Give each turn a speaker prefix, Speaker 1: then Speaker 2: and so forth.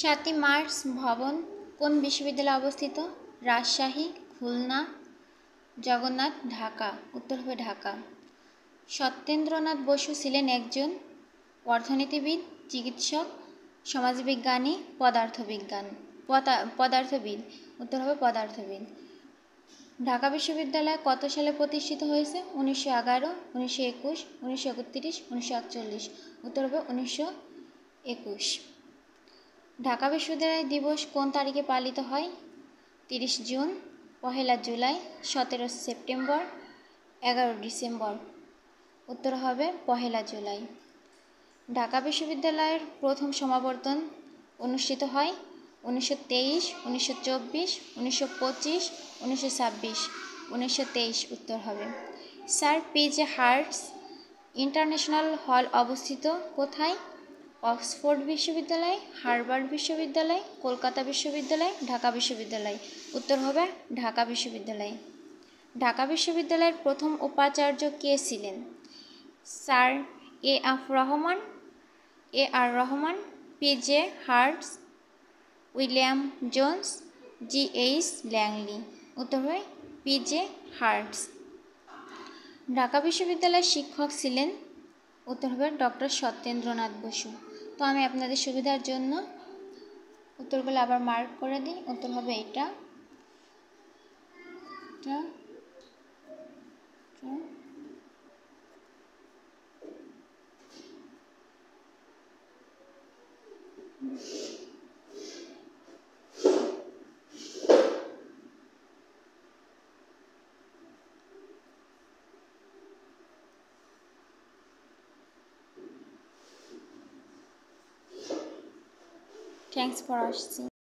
Speaker 1: 7ই March ভবন কোন বিশ্ববিদ্যালয়ে অবস্থিত? রাজশাহী, খুলনা, জগন্নাথ, ঢাকা। উত্তর হবে ঢাকা। সত্যেন্দ্রনাথ বসু ছিলেন একজন অর্থনীতিবিদ, চিকিৎসক, সমাজবিজ্ঞানী, পদার্থবিদ। উত্তর হবে পদার্থবিদ। ঢাকা বিশ্ববিদ্যালয় কত সালে প্রতিষ্ঠিত হয়েছে? 1911, 1921, 1931, 1948। উত্তর হবে 1921। ঢাকা বিশ্ববিদ্যালয় দিবস কোন তারিখে পালিত হয়? 30 জুন, 1 জুলাই, 17 সেপ্টেম্বর, 11 ডিসেম্বর। উত্তর হবে 1 জুলাই। ঢাকা বিশ্ববিদ্যালয়ের প্রথম সমাবর্তন অনুষ্ঠিত হয় 1923, 1924, 1925, 1926। 1923 উত্তর হবে। Sir P J. হার্টস ইন্টারন্যাশনাল হল অবস্থিত কোথায়? অক্সফোর্ড বিশ্ববিদ্যালয়, হার্ভার্ড বিশ্ববিদ্যালয়, কলকাতা বিশ্ববিদ্যালয়, ঢাকা বিশ্ববিদ্যালয়। উত্তর হবে ঢাকা বিশ্ববিদ্যালয়। ঢাকা বিশ্ববিদ্যালয়ের প্রথম উপাচার্য কে ছিলেন? Sir A R. Rahman, P J. Harts, William Jones, G H. Langley. উত্তর হবে পি.জে. হার্টস। ঢাকা বিশ্ববিদ্যালয়ের শিক্ষক ছিলেন? উত্তর হবে ডক্টর সত্যেন্দ্রনাথ বসু। তো আমি আপনাদের সুবিধার জন্য উত্তরগুলো আবার মার্ক করে দিই। উত্তর হবে এটা। Thanks for watching.